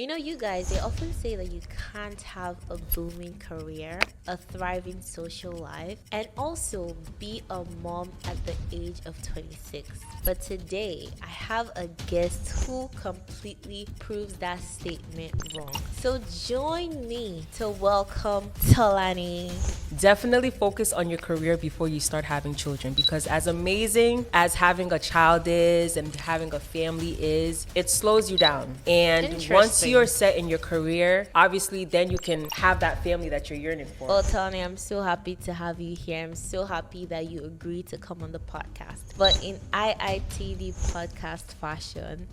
You know, you guys, they often say that you can't have a booming career, a thriving social life, and also be a mom at the age of 26. But today, I have a guest who completely proves that statement wrong. So join me to welcome Tolani. Definitely focus on your career before you start having children, because as amazing as having a child is and having a family is, it slows you down. And once you're set in your career, obviously then you can have that family that you're yearning for. Well, Tani, I'm so happy to have you here. I'm so happy that you agreed to come on the podcast. But in IITD podcast fashion,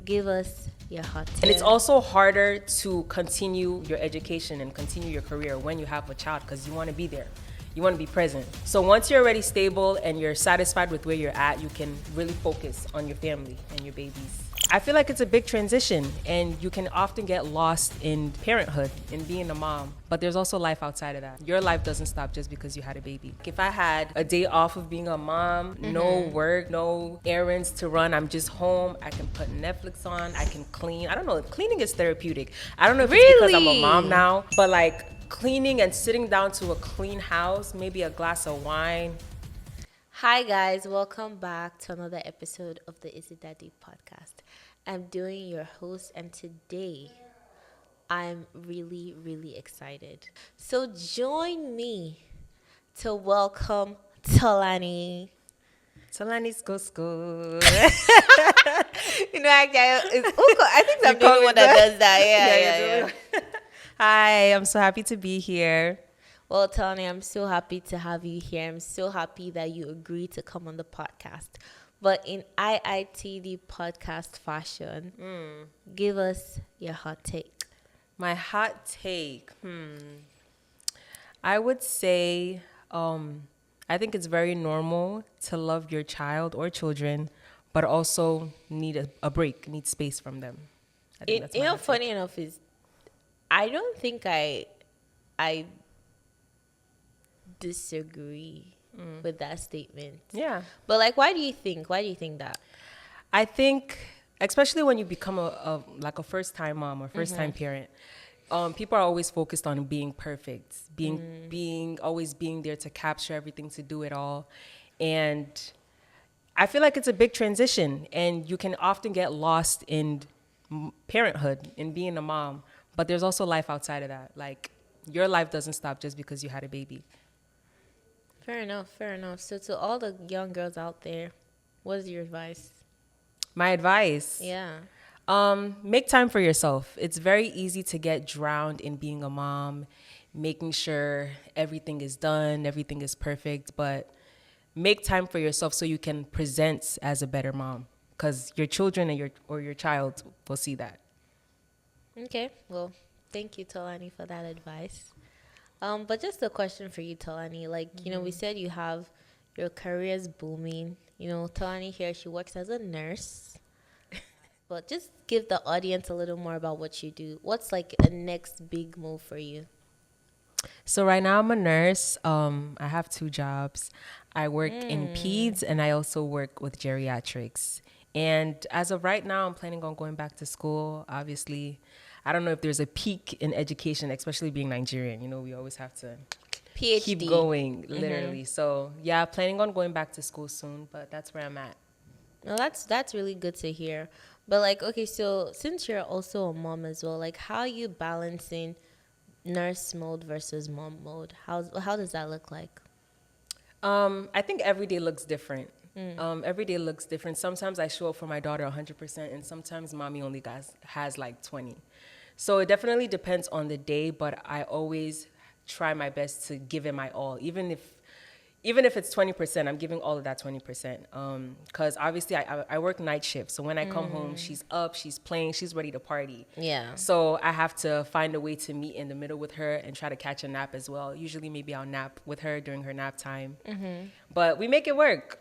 give us your hot take. And it's also harder to continue your education and continue your career when you have a child, because you want to be there. You want to be present. So once you're already stable and you're satisfied with where you're at, you can really focus on your family and your babies. I feel like it's a big transition, and you can often get lost in parenthood, in being a mom. But there's also life outside of that. Your life doesn't stop just because you had a baby. If I had a day off of being a mom, no work, no errands to run, I'm just home, I can put Netflix on, I can clean. I don't know, cleaning is therapeutic. I don't know if it's because I'm a mom now, but like cleaning and sitting down to a clean house, maybe a glass of wine. Hi guys, welcome back to another episode of the Is It That Deep podcast. I'm doing your host, and today I'm really, really excited. So join me to welcome Tolani. Tolani's go school. You know, I think I'm the only one that does that. Yeah. Hi, I'm so happy to be here. Well, Tani, I'm so happy to have you here. I'm so happy that you agreed to come on the podcast. But in IITD podcast fashion, give us your hot take. My hot take. I would say I think it's very normal to love your child or children, but also need a break, need space from them. I think that's my hot take. Funny enough is, I don't think I disagree with that statement. Yeah. But like, why do you think that? I think, especially when you become a first-time mom or first-time parent, people are always focused on being perfect, always being there to capture everything, to do it all. And I feel like it's a big transition, and you can often get lost in parenthood, in being a mom. But there's also life outside of that. Like, your life doesn't stop just because you had a baby. Fair enough. So to all the young girls out there, what is your advice? My advice? Yeah. Make time for yourself. It's very easy to get drowned in being a mom, making sure everything is done, everything is perfect, but make time for yourself so you can present as a better mom, because your children and your child will see that. Okay, well, thank you, Tolani, for that advice. But just a question for you, Tolani. Like, you know, we said you have your career's booming. You know, Tolani here, she works as a nurse. But just give the audience a little more about what you do. What's like a next big move for you? So right now I'm a nurse. I have 2 jobs. I work in peds, and I also work with geriatrics. And as of right now, I'm planning on going back to school. Obviously, I don't know if there's a peak in education, especially being Nigerian. You know, we always have to PhD. keep going, literally. So yeah, planning on going back to school soon, but that's where I'm at. No, that's really good to hear. But like, okay, so since you're also a mom as well, like, how are you balancing nurse mode versus mom mode? How does that look like? I think every day looks different. Every day looks different. Sometimes I show up for my daughter 100%, and sometimes mommy only has like 20. So it definitely depends on the day, but I always try my best to give it my all. Even if it's 20%, I'm giving all of that 20%. Because obviously I work night shift. So when I come home, she's up, she's playing, she's ready to party. Yeah. So I have to find a way to meet in the middle with her and try to catch a nap as well. Usually maybe I'll nap with her during her nap time. But we make it work.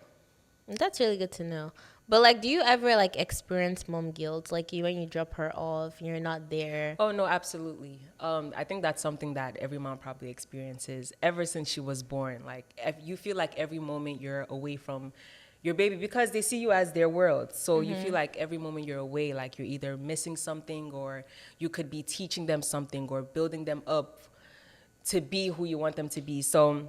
That's really good to know. But like, do you ever like experience mom guilt? Like when you drop her off, you're not there. Oh no, absolutely. I think that's something that every mom probably experiences ever since she was born. Like, if you feel like every moment you're away from your baby, because they see you as their world. So you feel like every moment you're away, like you're either missing something, or you could be teaching them something or building them up to be who you want them to be. So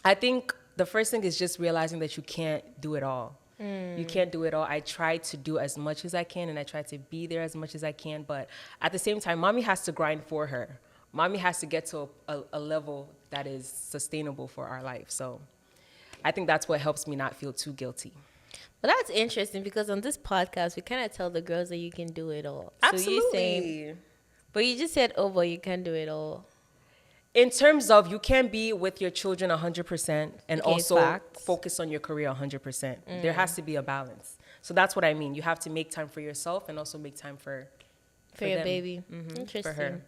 I think the first thing is just realizing that you can't do it all. You can't do it all. I try to do as much as I can, and I try to be there as much as I can. But at the same time, mommy has to grind for her. Mommy has to get to a level that is sustainable for our life. So I think that's what helps me not feel too guilty. But that's interesting because on this podcast, we kind of tell the girls that you can do it all. Absolutely. So you saying, but you just said, oh, but you can do it all. In terms of, you can be with your children 100% and Okay, also facts. focus on your career 100%. There has to be a balance. So that's what I mean. You have to make time for yourself and also make time for your them. baby. Mhm, Interesting. for her.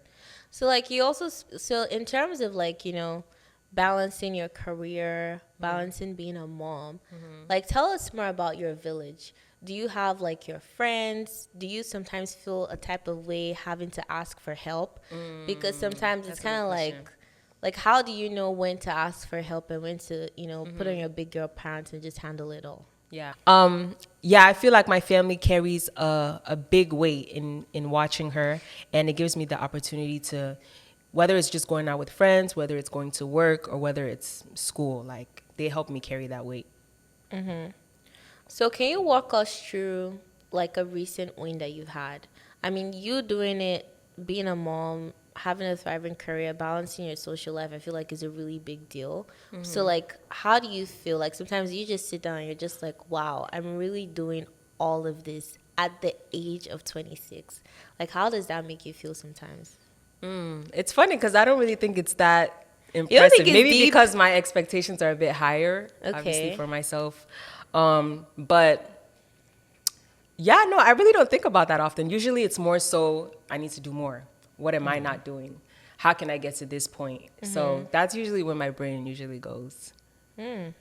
So like you also, so in terms of like, you know, balancing your career, balancing being a mom, like tell us more about your village. Do you have like your friends? Do you sometimes feel a type of way having to ask for help? Because sometimes it's that's a kind of good question. like how do you know when to ask for help and when to, you know, put on your big girl pants and just handle it all? Yeah. Yeah, I feel like my family carries a big weight in watching her, and it gives me the opportunity to, whether it's just going out with friends, whether it's going to work, or whether it's school, like they help me carry that weight. So can you walk us through like a recent win that you've had? I mean, you doing it, being a mom, having a thriving career, balancing your social life, I feel like is a really big deal. So like, how do you feel? Like sometimes you just sit down and you're just like, wow, I'm really doing all of this at the age of 26. Like, how does that make you feel sometimes? It's funny because I don't really think it's that don't impressive. think it's Maybe deep? because my expectations are a bit higher, obviously, Okay. for myself. But yeah, no, I really don't think about that often. Usually it's more so, I need to do more. What am I not doing? How can I get to this point? So that's usually when my brain usually goes.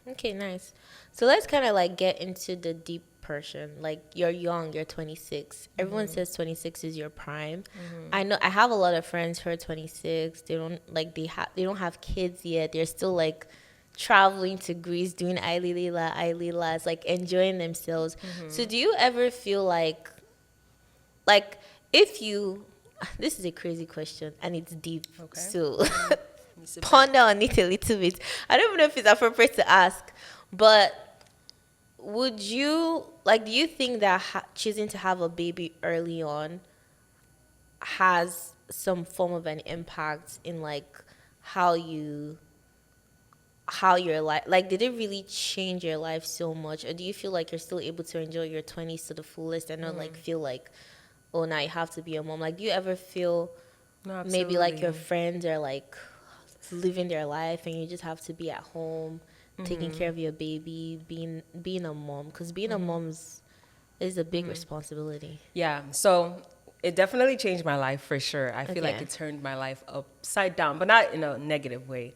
Okay, nice. So let's kind of like get into the deep portion. Like you're young, you're 26. Everyone says 26 is your prime. I know I have a lot of friends who are 26. They don't like they don't have kids yet. They're still like traveling to Greece, doing Ailelas, like enjoying themselves. So do you ever feel like if you this is a crazy question and it's deep. Okay. So Let me sit back. ponder on it a little bit. I don't even know if it's appropriate to ask, but would you like? Do you think that choosing to have a baby early on has some form of an impact in like how your life, like did it really change your life so much, or do you feel like you're still able to enjoy your 20s to the fullest and not like feel like, oh, now you have to be a mom? Like, do you ever feel No, maybe like your absolutely. friends are like living their life and you just have to be at home taking care of your baby, being a mom, because being a mom is a big responsibility. Yeah, so it definitely changed my life for sure. I feel like Okay. it turned my life upside down, but not in a negative way.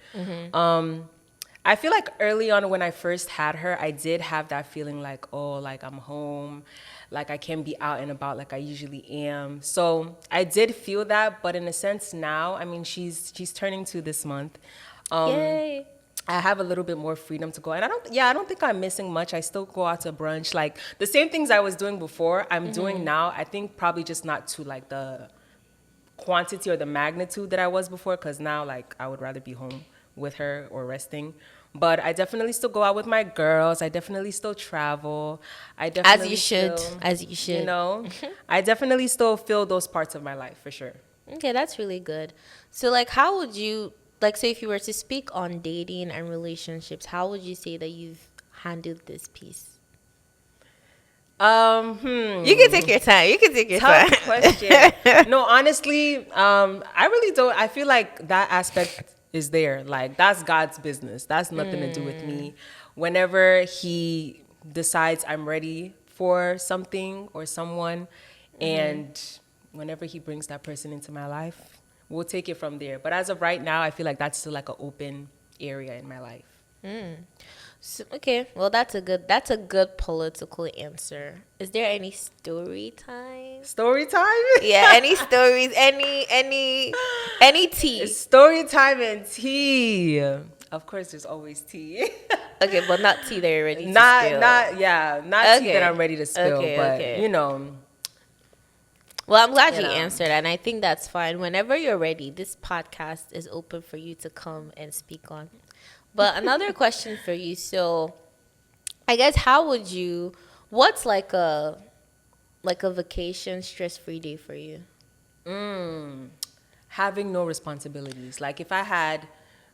I feel like early on when I first had her, I did have that feeling like, oh, like I'm home, like I can be out and about like I usually am. So I did feel that, but in a sense now, I mean, she's turning 2 this month. Yay. I have a little bit more freedom to go. And I don't think I'm missing much. I still go out to brunch. Like the same things I was doing before, I'm doing now. I think probably just not to like the quantity or the magnitude that I was before, because now like I would rather be home with her or resting. But I definitely still go out with my girls. I definitely still travel. I definitely As you should. still, As you should. You know, I definitely still feel those parts of my life for sure. Okay, that's really good. So, like, how would you, like, so if you were to speak on dating and relationships, how would you say that you've handled this piece? You can take your time. You can take your Tough time. question. No, honestly, I really don't. I feel like that aspect is there. Like that's God's business. That's nothing to do with me. Whenever He decides I'm ready for something or someone, and whenever He brings that person into my life, we'll take it from there. But as of right now, I feel like that's still like an open area in my life. So, okay, well, that's a good political answer. Is there any story time? Story time? Yeah, any stories, any tea? Story time and tea. Of course, there's always tea. Okay, but not tea that you're ready to not, spill. not, yeah, not tea that Okay. I'm ready to spill, Okay, but okay. Well, I'm glad you you know. answered, and I think that's fine. Whenever you're ready, this podcast is open for you to come and speak on. But another question for you. So, I guess what's like a vacation stress-free day for you? Having no responsibilities. Like if I had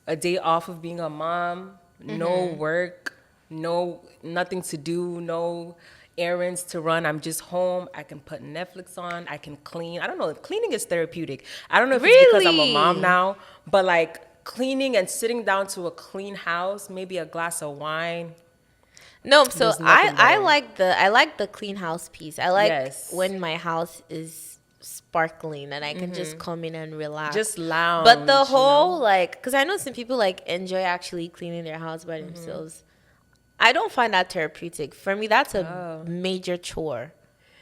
a day off of being a mom, no work, nothing to do, no errands to run. I'm just home. I can put Netflix on. I can clean. I don't know. Cleaning is therapeutic. I don't know if it's because I'm a mom Really? now, but like cleaning and sitting down to a clean house, maybe a glass of wine. No, so There's nothing better. I like the clean house piece. I like Yes. when my house is sparkling and I can just come in and relax. Just But the lounge, you whole know? like, because I know some people like enjoy actually cleaning their house by themselves. I don't find that therapeutic. For me, that's a major chore.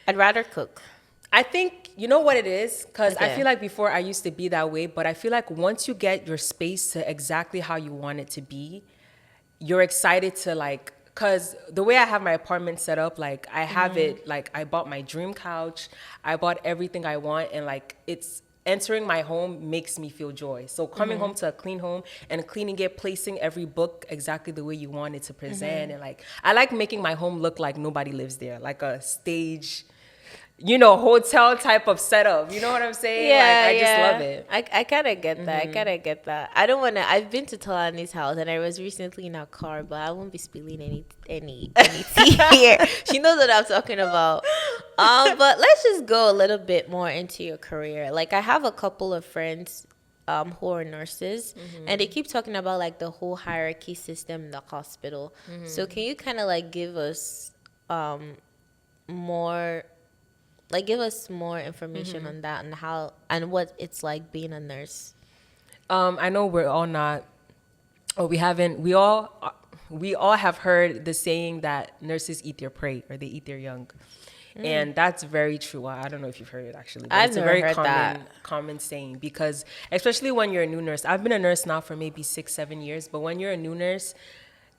I'd rather cook. I think you know what it is because I Okay. feel like before I used to be that way, but I feel like once you get your space to exactly how you want it to be, you're excited to like because the way I have my apartment set up, like I have it like I bought my dream couch, I bought everything I want, and like it's entering my home makes me feel joy. So coming home to a clean home and cleaning it, placing every book exactly the way you want it to present, and like I like making my home look like nobody lives there, like a stage, hotel type of setup. You know what I'm saying? Like Yeah, I just yeah. love it. I kind of get that. I kind of get that. I don't want to. I've been to Tolani's house and I was recently in a car, but I won't be spilling any tea here. She knows what I'm talking about. But let's just go a little bit more into your career. Like I have a couple of friends who are nurses and they keep talking about like the whole hierarchy system in the hospital. So can you kind of like more give us more information on that and how and what it's like being a nurse. I know we're all not, or we haven't. We all have heard the saying that nurses eat their prey or they eat their young, and that's very true. I don't know if you've heard it actually, but I've it's a never very heard that. common saying because especially when you're a new nurse. I've been a nurse now for maybe 6-7 years, but when you're a new nurse,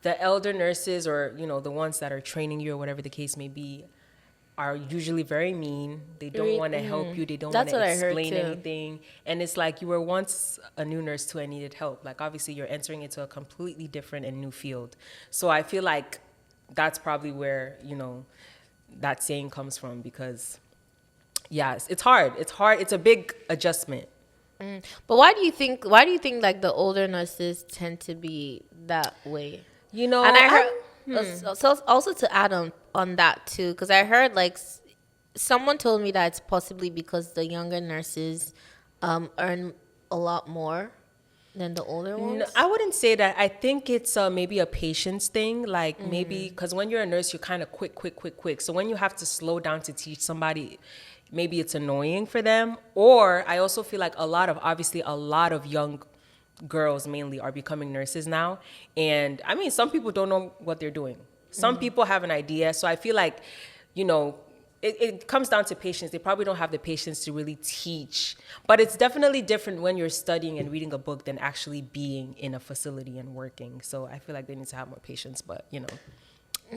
the elder nurses or the ones that are training you or whatever the case may be are usually very mean. They don't want to help you. They don't want That's to what I heard explain too. anything. And it's like you were once a new nurse too and needed help. Like obviously you're entering into a completely different and new field. So I feel like that's probably where, that saying comes from because yes, it's hard. It's hard. It's a big adjustment. But why do you think like the older nurses tend to be that way? You know, And I heard so also to add on that too, because I heard like someone told me that it's possibly because the younger nurses earn a lot more than the older ones. No, I wouldn't say that. I think it's maybe a patience thing. Like maybe because when you're a nurse, you're kind of quick. So when you have to slow down to teach somebody, maybe it's annoying for them. Or I also feel like obviously a lot of young girls mainly are becoming nurses now. And I mean, some people don't know what they're doing. Some people have an idea. So I feel like, it comes down to patience. They probably don't have the patience to really teach. But it's definitely different when you're studying and reading a book than actually being in a facility and working. So I feel like they need to have more patience. But,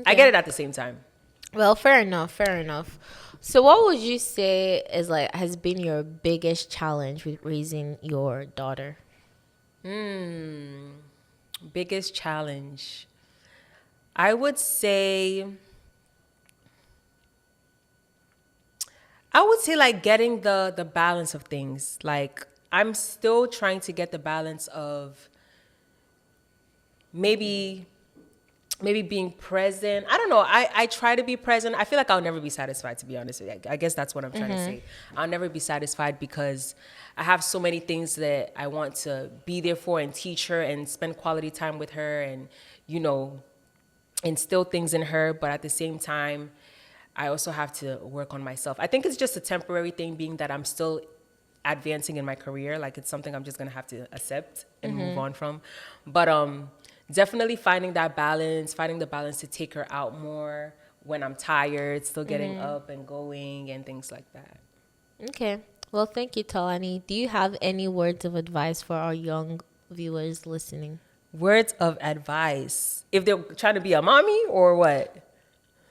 I get it at the same time. Well, fair enough, fair enough. So what would you say has been your biggest challenge with raising your daughter? Biggest challenge. I would say like getting the balance of things. Like I'm still trying to get the balance of maybe being present. I don't know. I try to be present. I feel like I'll never be satisfied, to be honest with you. I guess that's what I'm trying to say. I'll never be satisfied because I have so many things that I want to be there for and teach her and spend quality time with her and, instill things in her. But at the same time, I also have to work on myself. I think it's just a temporary thing being that I'm still advancing in my career. Like it's something I'm just going to have to accept and move on from. But definitely finding the balance to take her out more when I'm tired, still getting up and going and things like that. Okay. Well, thank you, Tolani. Do you have any words of advice for our young viewers listening? Words of advice. If they're trying to be a mommy or what?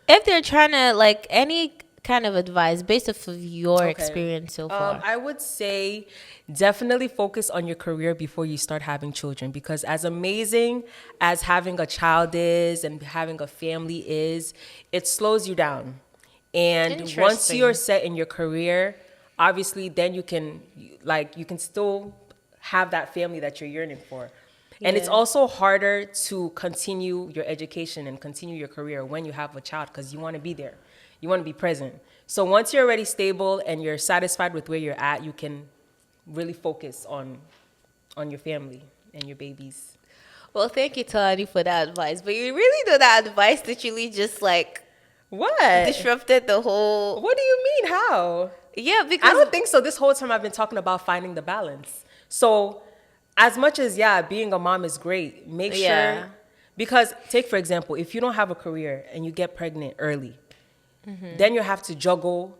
If they're trying to, like, any kind of advice based off of your Okay. experience so far. I would say definitely focus on your career before you start having children, because as amazing as having a child is and having a family is, it slows you down. And once Interesting. you're set in your career, obviously then you can still have that family that you're yearning for. And it's Yeah. also harder to continue your education and continue your career when you have a child, because you want to be there. You want to be present. So once you're already stable and you're satisfied with where you're at, you can really focus on your family and your babies. Well, thank you, Tani, for that advice. But you really know that advice literally just like What? disrupted the whole. What do you mean? How? Yeah, I because don't think so. This whole time I've been talking about finding the balance. So, as much as, yeah, being a mom is great, make Yeah. sure, because take for example, if you don't have a career and you get pregnant early, then you have to juggle.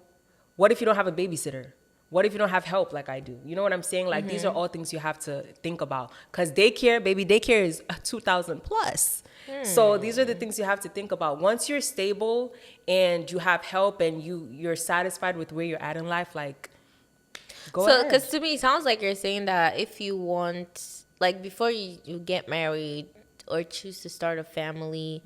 What if you don't have a babysitter? What if you don't have help like I do? You know what I'm saying? Like, these are all things you have to think about. Because baby daycare is 2,000 plus. So these are the things you have to think about. Once you're stable and you have help and you're satisfied with where you're at in life, like, go so, ahead. because to me, it sounds like you're saying that if you want, like, before you get married or choose to start a family,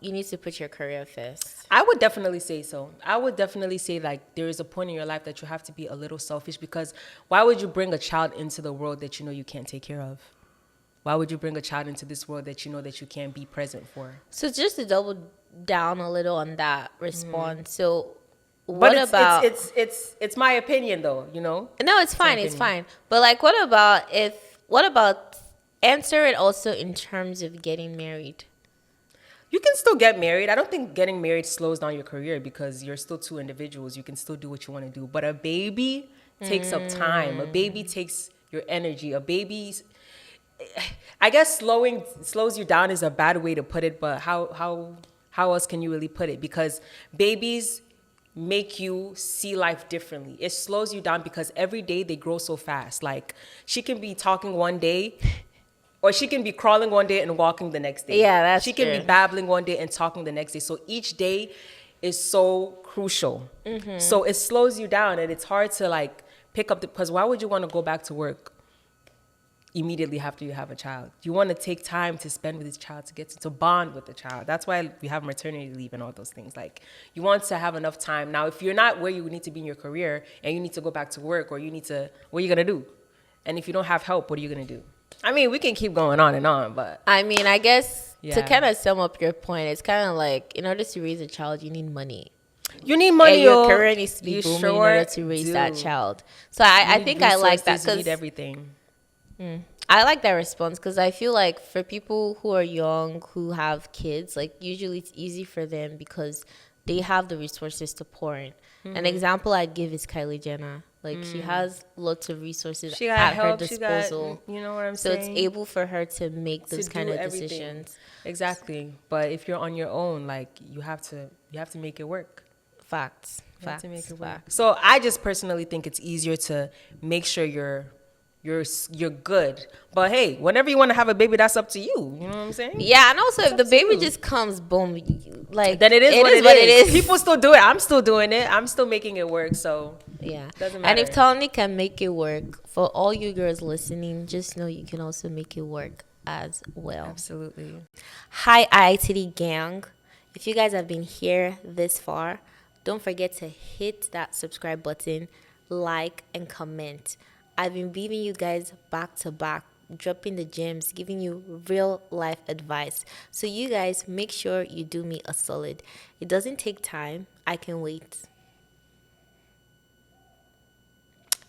you need to put your career first. I would definitely say so. I would definitely say, like, there is a point in your life that you have to be a little selfish, because why would you bring a child into the world that you know you can't take care of? Why would you bring a child into this world that you know that you can't be present for? So, just to double down a little on that response. So, But what it's, about. it's my opinion though, you know? No, it's fine. It's fine. But like, what about answer it also in terms of getting married? You can still get married. I don't think getting married slows down your career, because you're still two individuals. You can still do what you want to do. But a baby takes up time. A baby takes your energy. A baby's, I guess slows you down is a bad way to put it, but how else can you really put it? Because babies make you see life differently. It slows you down because every day they grow so fast. Like, she can be talking one day, or she can be crawling one day and walking the next day. Yeah, that's She can true. be babbling one day and talking the next day. So each day is so crucial. So it slows you down, and it's hard to, like, pick up because why would you want to go back to work immediately after you have a child? You want to take time to spend with this child, to get to bond with the child. That's why we have maternity leave and all those things. Like, you want to have enough time. Now, if you're not where you need to be in your career and you need to go back to work, or what are you going to do? And if you don't have help, what are you going to do? I mean, we can keep going on and on, but I mean, I guess to Yeah. kind of sum up your point, it's kind of like in order to raise a child, you need money. you need money. And your yo. career needs to be You booming in sure order to raise that do. child. So I You think need I like that resources, you need because everything. I like that response because I feel like for people who are young who have kids, like usually it's easy for them because they have the resources to pour in. An example I'd give is Kylie Jenner. Like she has lots of resources She got at her help. disposal. You know what I'm So saying? it's able for her to make To those kind do of everything. decisions. Exactly. But if you're on your own, like, you have to make it work. Facts. You have Facts. to make it work. Facts. So I just personally think it's easier to make sure you're good. But hey, whenever you want to have a baby, that's up to you. You know what I'm saying? Yeah, and also if the up to baby you. just comes, boom, like Then it is what it is. People still do it. I'm still doing it. I'm still making it work. So Yeah. Doesn't And if matter. Tolani can make it work, for all you girls listening, just know you can also make it work as well. absolutely. Hi, IITD gang. If you guys have been here this far, don't forget to hit that subscribe button, like, and comment. I've been beating you guys back to back, dropping the gems, giving you real life advice. So you guys make sure you do me a solid. It doesn't take time. I can wait.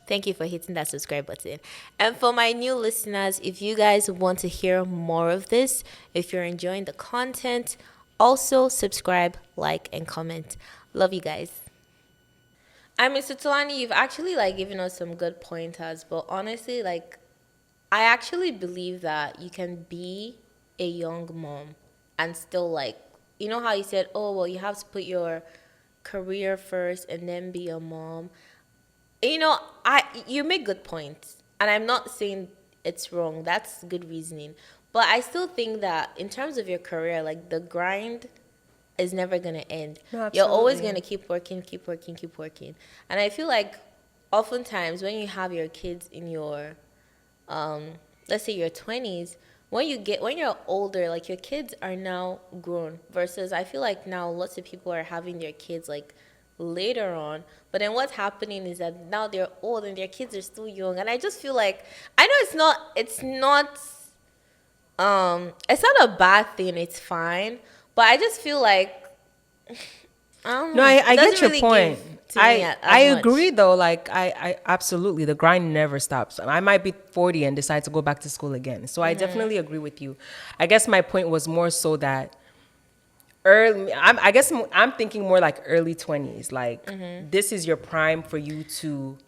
Thank you for hitting that subscribe button. And for my new listeners, if you guys want to hear more of this, if you're enjoying the content, also subscribe, like, and comment. Love you guys. I mean, so Tolani, you've actually like given us some good pointers, but honestly, like, I actually believe that you can be a young mom and still like, you know how you said, oh, well, you have to put your career first and then be a mom. You know, you make good points, and I'm not saying it's wrong. That's good reasoning. But I still think that in terms of your career, like the grind is never gonna end. No, You're always absolutely. gonna keep working, keep working, keep working. And I feel like oftentimes when you have your kids in your um let's say your 20s, when you're older, like your kids are now grown, versus I feel like now lots of people are having their kids like later on, but then what's happening is that now they're old and their kids are still young. And I just feel like, I know it's not a bad thing, it's fine, but I just feel like I don't No, know, I it doesn't get your really point. give to me I as much. agree though. Like I absolutely, the grind never stops. I might be 40 and decide to go back to school again. So I definitely agree with you. I guess my point was more so that I guess I'm thinking more like early 20s. Like this is your prime for you to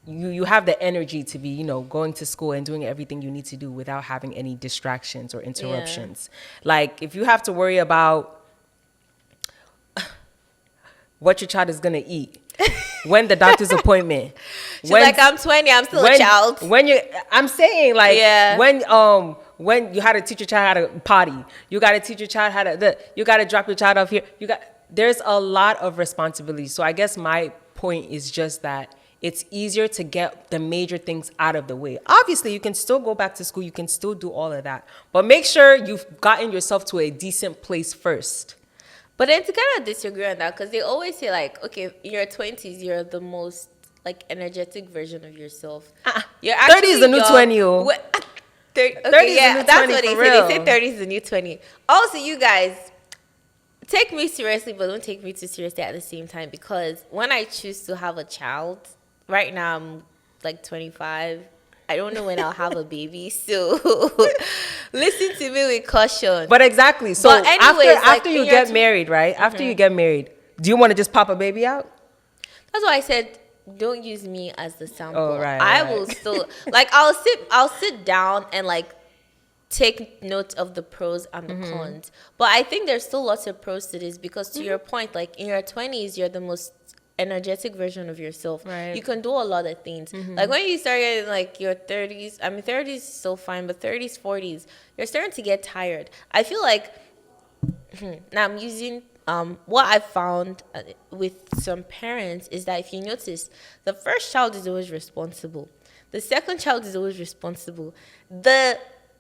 you have the energy to be, going to school and doing everything you need to do without having any distractions or Yeah. interruptions. Like if you have to worry about what your child is going to eat, when the doctor's appointment, She's like, I'm 20, I'm still a child. when you I'm saying like Yeah. when you had to teach your child how to potty, you got to teach your child how to you got to drop your child off here, there's a lot of responsibility. So I guess my point is just that it's easier to get the major things out of the way. Obviously you can still go back to school, you can still do all of that, but make sure you've gotten yourself to a decent place first. But then to kind of disagree on that, because they always say like, okay, in your 20s, you're the most like energetic version of yourself. You're 30 is actually the new young. 20. Oh. 30, 30 okay, is the yeah, new that's 20 what they for say. They say real. 30 is the new 20. Also, you guys, take me seriously, but don't take me too seriously at the same time, because when I choose to have a child, right now I'm like 25. I don't know when I'll have a baby, so listen to me with caution. But exactly. So But anyways, like, after in you your get married, right? After you get married, do you want to just pop a baby out? That's why I said don't use me as the Oh, sample. right, I right. will still like I'll sit down and like take note of the pros and the cons. But I think there's still lots of pros to this, because to your point, like in your 20s, you're the most energetic version of yourself. Right. You can do a lot of things. Like when you start getting like your 30s, I mean 30s is still fine, but 30s, 40s, you're starting to get tired. I feel like now I'm using what I found with some parents is that if you notice, the first child is always responsible, the second child is always responsible, the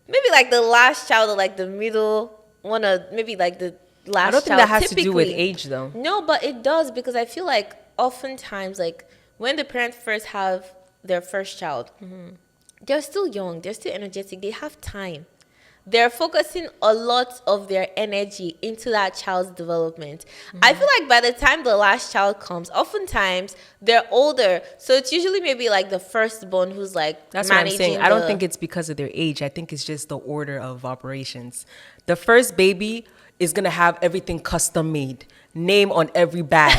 maybe like the last child or like the middle one, or maybe like the last I don't think child that has to do with typically. age, though. No, but it does, because I feel like oftentimes, like when the parents first have their first child, they're still young, they're still energetic, they have time. They're focusing a lot of their energy into that child's development. I feel like by the time the last child comes, oftentimes they're older. So it's usually maybe like the firstborn who's like That's what I'm managing saying. I don't think it's because of their age. I think it's just the order of operations. The first baby is going to have everything custom made, name on every bag.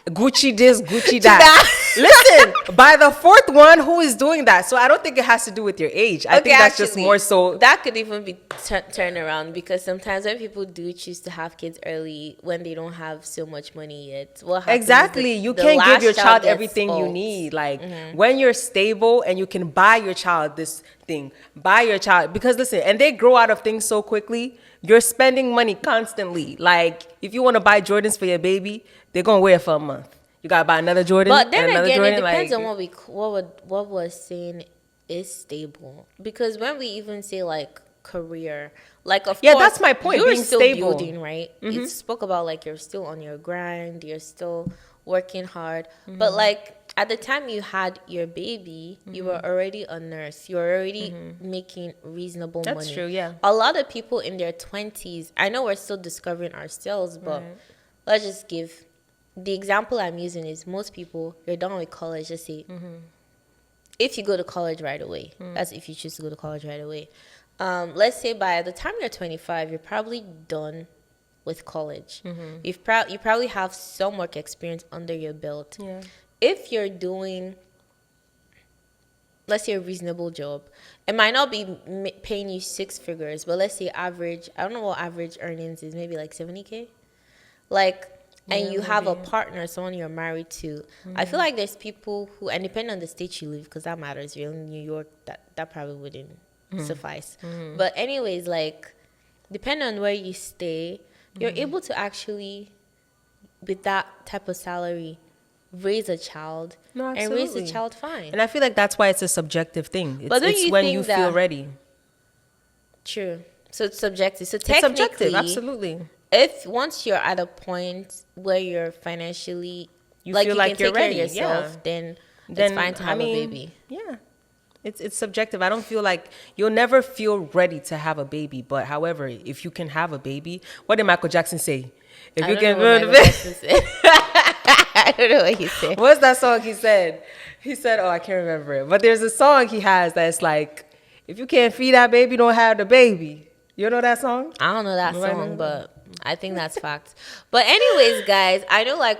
Gucci this, Gucci that. Listen, by the fourth one, who is doing that? So I don't think it has to do with your age. I think that's just actually, more so. that could even be turned around, because sometimes when people do choose to have kids early when they don't have so much money yet, what happens is Exactly. You the can't give last your child gets everything you spoiled. need. Like when you're stable and you can buy your child this thing, buy your child, because listen, and they grow out of things so quickly. You're spending money constantly. Like if you want to buy Jordans for your baby, they're gonna wear it for a month. You gotta buy another Jordan, But then and another again, Jordan. it depends like, on what we're saying is stable. Because when we even say like career, like of Yeah, course, that's my point, You're being still stable. building, right? You spoke about like you're still on your grind, you're still working hard. But like at the time you had your baby, you were already a nurse. You were already making reasonable That's money. true, yeah. A lot of people in their 20s, I know we're still discovering ourselves, but let's just give the example I'm using is most people, you're done with college, just say, if you go to college right away, that's if you choose to go to college right away. Let's say by the time you're 25, you're probably done with college. You probably have some work experience under your belt. Yeah. If you're doing, let's say, a reasonable job, it might not be paying you six figures, but let's say average, I don't know what average earnings is, maybe like 70K. Like, and you have a partner, someone you're married to. I feel like there's people who, and depending on the state you live, because that matters. If you're in New York, that probably wouldn't suffice. But anyways, like, depending on where you stay, you're able to actually, with that type of salary, raise a child No, and raise the absolutely. child fine. And I feel like that's why it's a subjective thing. But don't It's you when think you that- feel ready. True. So it's subjective. So It's subjective, technically, absolutely. if once you're at a point where you're financially, You like feel you like can you're take care ready, of yourself, yeah. then it's Then fine to have a baby. Yeah. It's subjective. I don't feel like you'll never feel ready to have a baby. But however, if you can have a baby, what did Michael Jackson say? If I you don't can know what Michael Jackson said. I don't know what he said. What's that song he said? He said, oh, I can't remember it. But there's a song he has that's like, if you can't feed that baby, don't have the baby. You know that song? I don't know that Right, song, no. but I think that's fact. But anyways, guys, I know like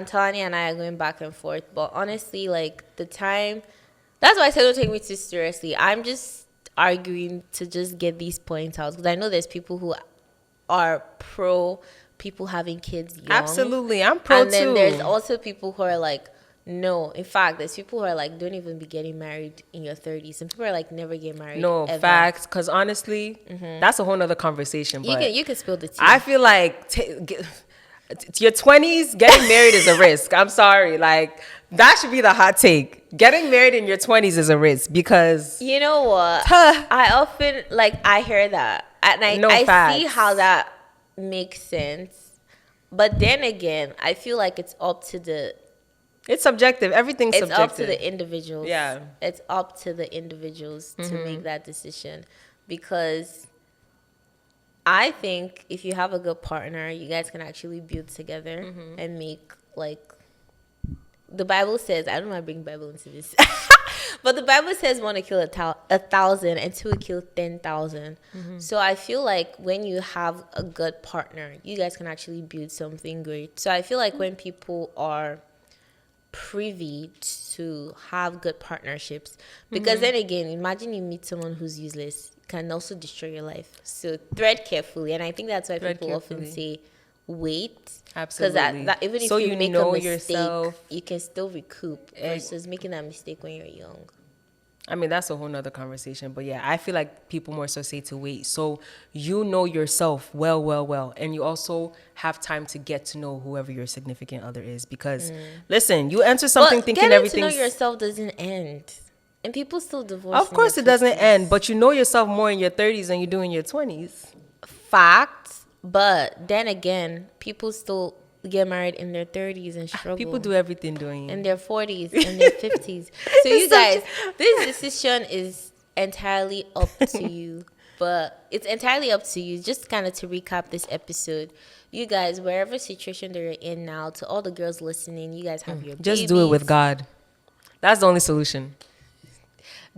Tani and I are going back and forth, but honestly, like the time, that's why I said don't take me too seriously. I'm just arguing to just get these points out because I know there's people who are pro people having kids young. Absolutely. I'm pro And then too. there's also people who are like, no. In fact, there's people who are like, don't even be getting married in your 30s. Some people are like, never get married. No, ever. facts. Because honestly, that's a whole nother conversation. You But can spill the tea. I feel like your 20s, getting married is a risk. I'm sorry. Like, that should be the hot take. Getting married in your 20s is a risk because... You know what? Huh. I often I hear that, and No, I facts. see how that makes sense. But then again, I feel like it's up to the It's subjective. Everything's it's subjective. up to the individuals. Yeah. It's up to the individuals to make that decision because I think if you have a good partner, you guys can actually build together and make like the Bible says. I don't want to bring Bible into this, but the Bible says one to kill 1,000 and two will kill 10,000. So I feel like when you have a good partner, you guys can actually build something great. So I feel like when people are privy to have good partnerships, because then again, imagine you meet someone who's useless, can also destroy your life. So tread carefully, and I think that's why Tread people often carefully. say wait. Absolutely. Because that even if So you you make know a mistake, yourself. you can still recoup versus making that mistake when you're young. I mean, that's a whole nother conversation. But yeah, I feel like people more so say to wait. So you know yourself well. And you also have time to get to know whoever your significant other is. Because, listen, you enter something But thinking getting everything. to know yourself doesn't end. And people still divorce. Of in course, their it doesn't 50s. end. But you know yourself more in your 30s than you do in your 20s. Fact. But then again, people still get married in their 30s and struggle. People do everything doing in their 40s and their 50s. So you guys, this decision is entirely up to you. But it's entirely up to you. Just kind of to recap this episode, you guys, wherever situation that you're in now, to all the girls listening, you guys have your Just do it with babies. God. That's the only solution.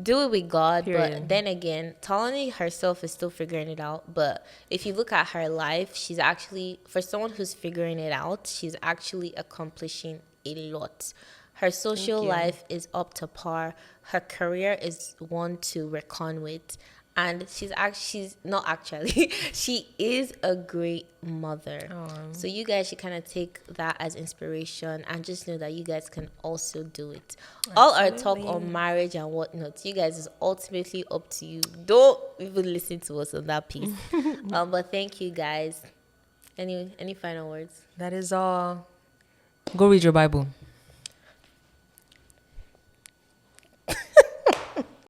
Do it with God. Period. But then again, Tolani herself is still figuring it out. But if you look at her life, she's actually, for someone who's figuring it out, she's actually accomplishing a lot. Her social you. life is up to par. Her career is one to reckon with. And she's not actually, she is a great mother. So you guys should kind of take that as inspiration and just know that you guys can also do it. All our talk on marriage and whatnot, you guys, is ultimately up to you. Don't even listen to us on that piece. But thank you guys. Any final words? That is all. Go read your Bible.